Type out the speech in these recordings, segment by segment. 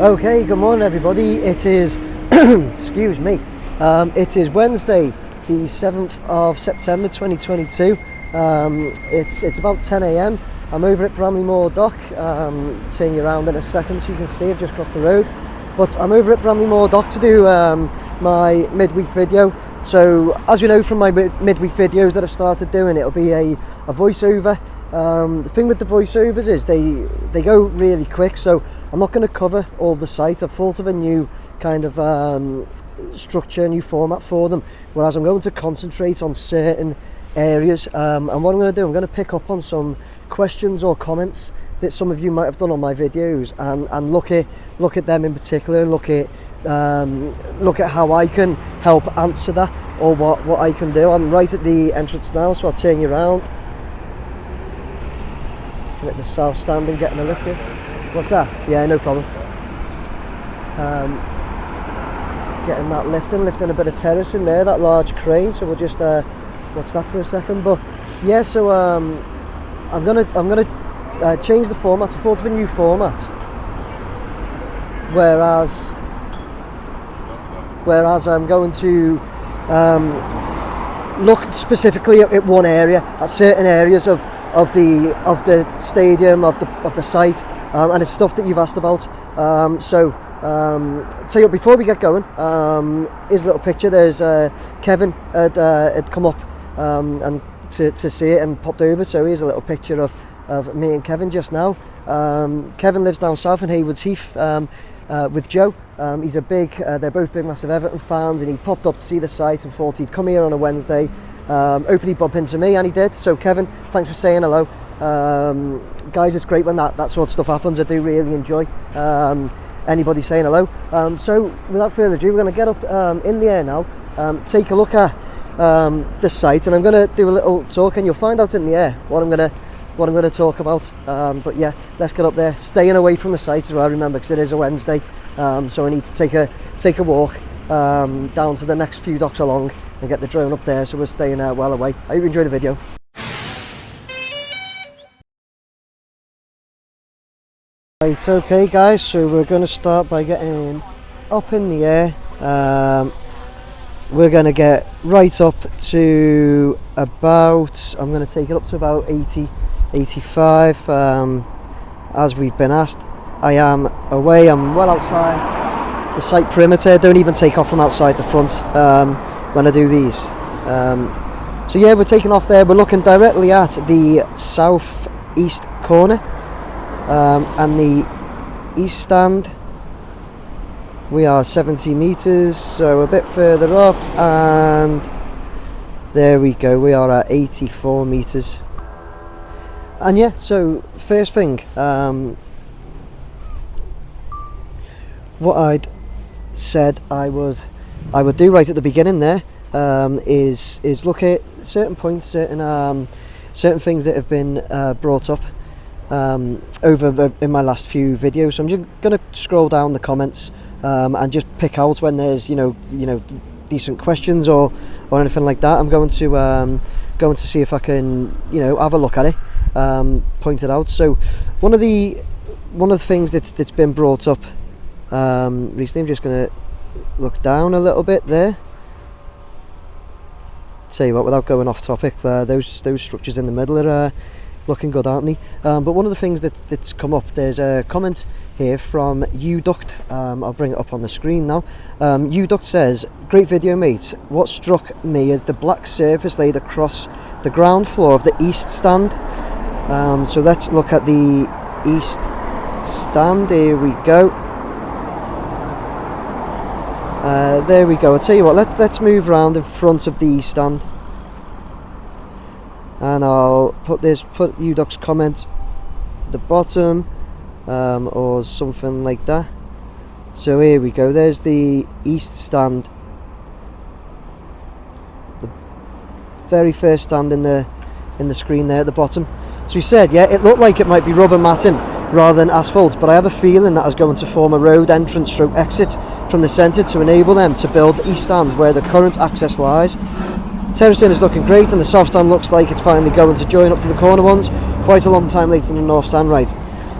Okay, good morning everybody. It is, excuse me, it is Wednesday, the 7th of September 2022. It's about 10 a.m. I'm over at Bramley Moore Dock. Turn you around in a second so you can see I've just crossed the road. But I'm over at Bramley Moore Dock to do my midweek video. So as you know from my midweek videos that I've started doing, it'll be a voiceover. The thing with the voiceovers is they go really quick, so I'm not going to cover all the site. I've thought of a new kind of structure, new format for them, whereas I'm going to concentrate on certain areas. And what I'm going to do, I'm going to pick up on some questions or comments that some of you might have done on my videos, and look at them in particular, and look at how I can help answer that, or what I can do. I'm right at the entrance now, so I'll turn you around. I'm at the south stand and getting a lift in. What's that? Yeah, no problem. Getting that lifting a bit of terrace in there, that large crane. So we'll just watch that for a second. But yeah, so I'm gonna change the format. I thought of a new format. Whereas I'm going to look specifically at one area, at certain areas of the stadium, of the site, and it's stuff that you've asked about. So tell you what, before we get going, here's a little picture. There's Kevin had come up and to see it and popped over. So here's a little picture of me and Kevin just now. Kevin lives down south in Haywards Heath with Joe. He's they're both big massive Everton fans, and he popped up to see the site and thought he'd come here on a Wednesday. Hopefully he'd bump into me, and he did. So Kevin, thanks for saying hello. Guys, it's great when that sort of stuff happens. I do really enjoy anybody saying hello. So without further ado, we're going to get up in the air now, take a look at the site, and I'm going to do a little talk, and you'll find out in the air what I'm going to talk about. But yeah, let's get up there, staying away from the site as well, remember, because it is a Wednesday. So I need to take a walk down to the next few docks along and get the drone up there, so we're staying well away. I hope you enjoy the video. Right, okay guys, so we're going to start by getting up in the air. We're going to get right up to about, I'm going to take it up to about 80, 85, as we've been asked. I am away, I'm well outside the site perimeter. Don't even take off from outside the front when I do these. So yeah, we're taking off there. We're looking directly at the south-east corner, and the east stand. We are 70 metres, so a bit further up, and there we go, we are at 84 metres. And yeah, so first thing, what I'd said I would do right at the beginning there, is look at certain points, certain things that have been brought up over in my last few videos. So I'm just going to scroll down the comments and just pick out when there's you know decent questions or anything like that. I'm going to see if I can have a look at it, point it out. So one of the things that's been brought up recently, I'm just going to look down a little bit there. Tell you what, without going off topic, those structures in the middle are looking good, aren't they? But one of the things that's come up, there's a comment here from Uduct. I'll bring it up on the screen now. Uduct says, "Great video, mate. What struck me is the black surface laid across the ground floor of the east stand." So let's look at the east stand. Here we go. There we go. I'll tell you what, let's move around in front of the east stand, and I'll put Uduct's comment at the bottom, or something like that. So here we go, there's the east stand, the very first stand in the screen there at the bottom. So he said, yeah, it looked like it might be rubber matting rather than asphalt, but I have a feeling that is going to form a road entrance stroke exit from the centre to enable them to build the east stand where the current access lies. Terracing is looking great, and the south stand looks like it's finally going to join up to the corner ones, quite a long time later than the north stand, right?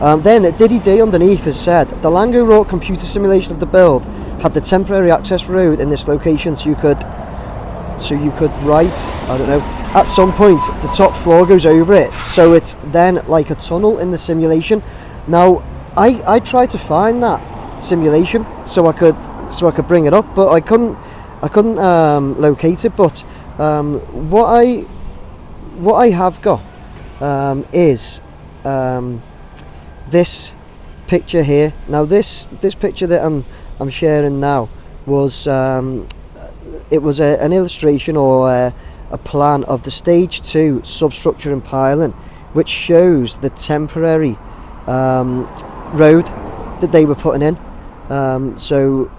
Then Diddy D underneath has said, the Lango wrote computer simulation of the build had the temporary access road in this location, so you could write, I don't know, at some point the top floor goes over it, so it's then like a tunnel in the simulation. Now I tried to find that simulation so I could bring it up, but I couldn't locate it. But what I have got is this picture here. Now this picture that I'm sharing now was it was an illustration or a plan of the stage 2 substructure and piling, which shows the temporary road that they were putting in. So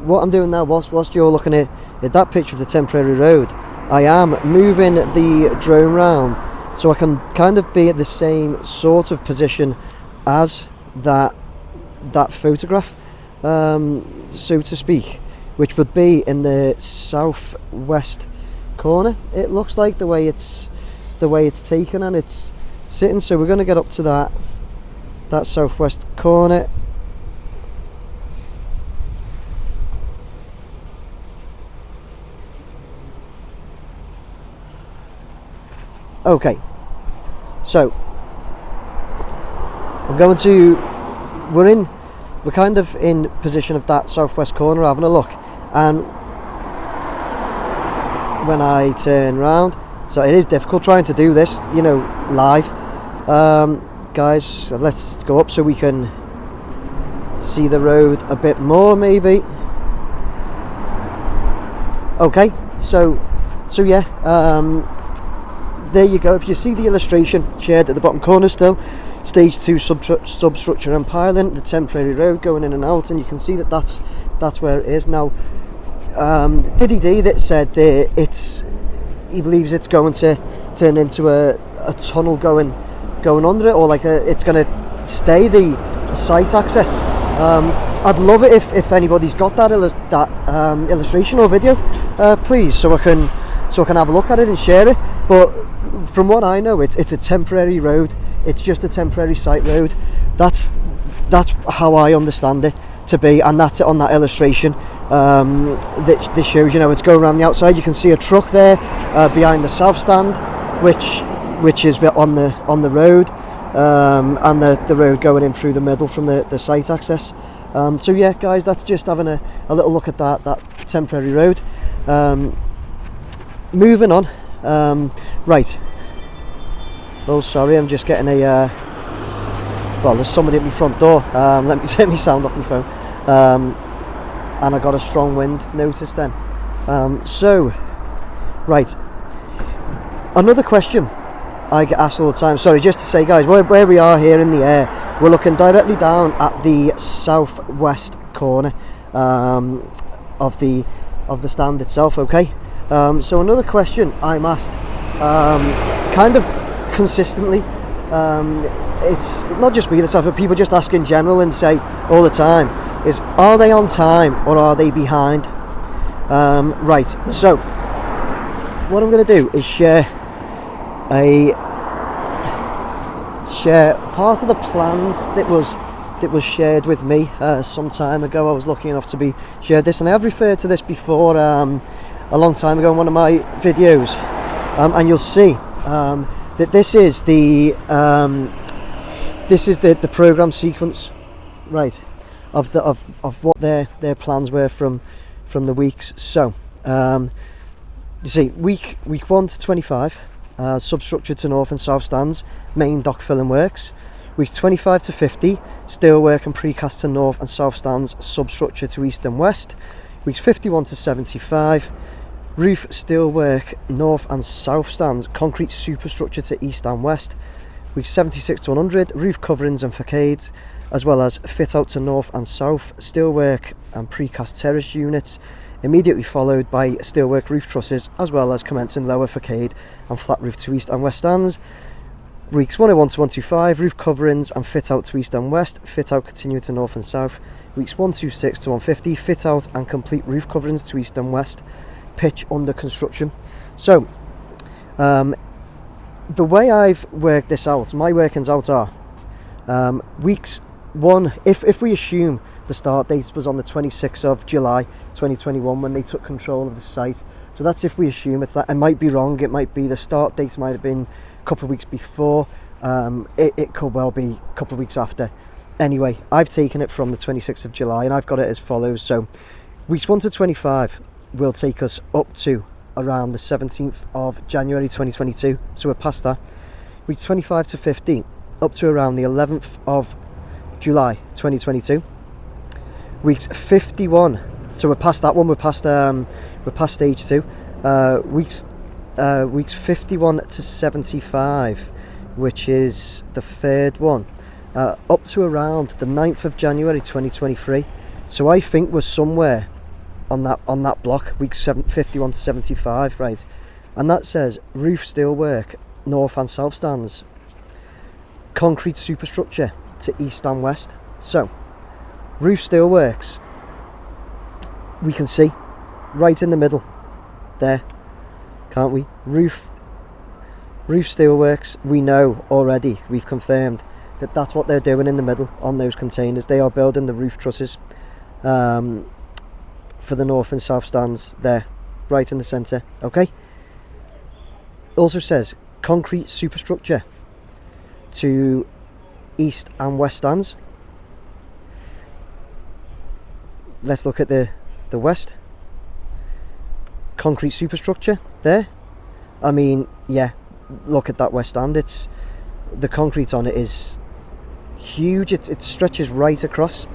what I'm doing now, whilst you're looking at that picture of the temporary road, I am moving the drone round so I can kind of be at the same sort of position as that photograph, so to speak, which would be in the southwest corner. It looks like the way it's taken and it's sitting. So we're going to get up to that southwest corner. Okay, so we're kind of in position of that southwest corner, having a look, and when I turn round, so it is difficult trying to do this, live. Guys, let's go up so we can see the road a bit more, maybe. Okay, so yeah, there you go. If you see the illustration shared at the bottom corner still, stage 2 substructure and piling, the temporary road going in and out, and you can see that's where it is now. Diddy D that said he believes it's going to turn into a tunnel going under it, or like it's going to stay the site access. I'd love it if anybody's got that illustration or video, please, so I can have a look at it and share it. But from what I know, it's a temporary road. It's just a temporary site road. That's how I understand it to be, and that's it on that illustration that shows. It's going around the outside. You can see a truck there behind the south stand, which is on the road, and the road going in through the middle from the site access. So yeah, guys, that's just having a little look at that temporary road. Moving on. Right. Oh, sorry, I'm just getting there's somebody at my front door. Let me turn my sound off my phone. And I got a strong wind notice then. So, right. Another question I get asked all the time. Sorry, just to say, guys, where we are here in the air, we're looking directly down at the southwest corner of the stand itself. Okay. So another question I'm asked kind of consistently, it's not just me, but people just ask in general and say all the time, is are they on time or are they behind? Right, so what I'm going to do is share part of the plans that was shared with me some time ago. I was lucky enough to be shared this, and I have referred to this before a long time ago in one of my videos, and you'll see that this is the program sequence, right, of what their plans were from the weeks. So you see, week 1 to 25, substructure to north and south stands, main dock filling works. Weeks 25 to 50, steelwork and precast to north and south stands, substructure to east and west. Weeks 51 to 75, roof steelwork north and south stands, concrete superstructure to east and west. Weeks 76 to 100, roof coverings and facades, as well as fit out to north and south, steelwork and precast terrace units, immediately followed by steelwork roof trusses, as well as commencing lower facade and flat roof to east and west stands. Weeks 101 to 125, roof coverings and fit out to east and west, fit out continuing to north and south. Weeks 126 to 150, fit out and complete roof coverings to east and west, pitch under construction. So the way I've worked this out, my workings out are Weeks 1, if we assume the start date was on the 26th of July 2021 when they took control of the site, so that's if we assume it's that. I might be wrong, it might be the start date might have been a couple of weeks before, it could well be a couple of weeks after. Anyway, I've taken it from the 26th of July and I've got it as follows. So weeks 1 to 25 will take us up to around the 17th of January 2022, so we're past that. Weeks 25 to 50 up to around the 11th of July 2022. Weeks 51, so we're past that one, we're past stage 2. Weeks 51 to 75, which is the third one, up to around the 9th of January 2023. So I think we're somewhere on that block, weeks 51 to 75, right? And that says roof steelwork, north and south stands, concrete superstructure to east and west. So roof steelworks, we can see right in the middle there, can't we? Roof steelworks, we know already, we've confirmed that that's what they're doing in the middle on those containers. They are building the roof trusses for the north and south stands there, right in the centre. Okay, also says concrete superstructure to east and west stands. Let's look at the west. Concrete superstructure there. I mean, yeah, look at that west stand. It's the concrete on it is huge. It stretches right across.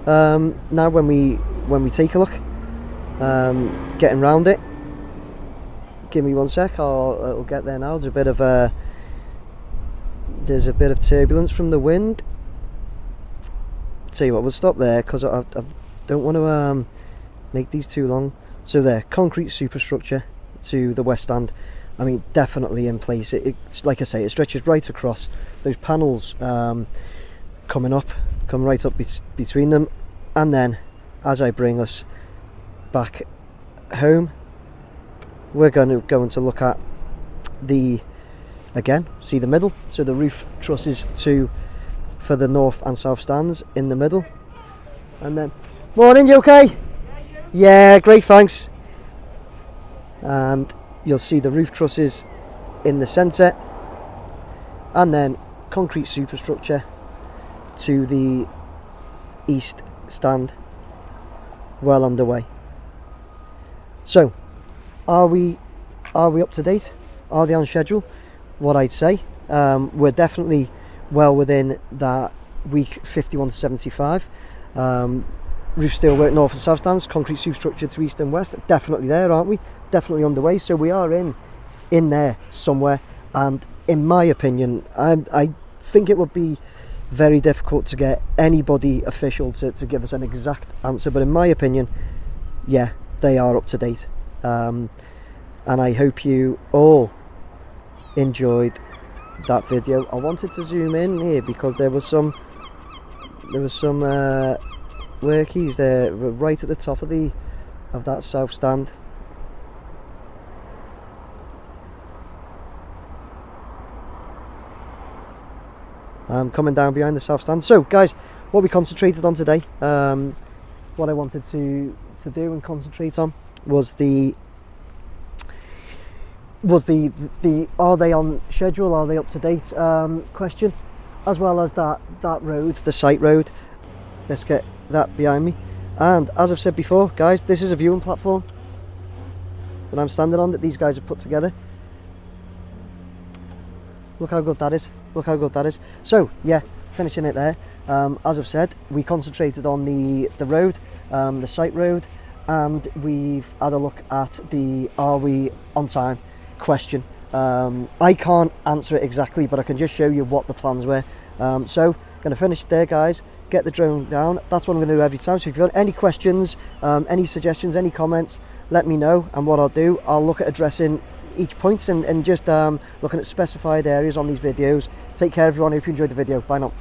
Now when we take a look, getting round it. Give me 1 sec. I'll get there now. There's a bit of turbulence from the wind. Tell you what, we'll stop there because I don't want to make these too long. So there, concrete superstructure to the west stand. I mean, definitely in place. It like I say, it stretches right across. Those panels come right up between them, and then as I bring us back home, we're going to look at see the middle. So the roof trusses for the north and south stands in the middle, and then morning, you okay? Yeah, great, thanks. And you'll see the roof trusses in the centre, and then concrete superstructure to the east stand, well underway. So are we up to date? Are they on schedule? What I'd say, we're definitely well within that week 51 to 75. Roof steelwork north and south stands, concrete superstructure to east and west, definitely there, aren't we? Definitely underway. So we are in there somewhere, and in my opinion, I think it would be very difficult to get anybody official to give us an exact answer, but in my opinion, yeah, they are up to date. And I hope you all enjoyed that video. I wanted to zoom in here because there was some workies there right at the top of that south stand. Coming down behind the south stand. So guys, what we concentrated on today, what I wanted to do and concentrate on was the are they on schedule, are they up to date question, as well as that road, the site road. Let's get that behind me. And as I've said before, guys, this is a viewing platform that I'm standing on that these guys have put together. Look how good that is. Look how good that is. So yeah, finishing it there. As I've said, we concentrated on the road, the site road, and we've had a look at the are we on time question. I can't answer it exactly, but I can just show you what the plans were. So going to finish it there, guys. Get the drone down. That's what I'm going to do every time. So if you've got any questions, any suggestions, any comments, let me know, and what I'll do, I'll look at addressing each point and just looking at specified areas on these videos. Take care everyone, hope you enjoyed the video. Bye now.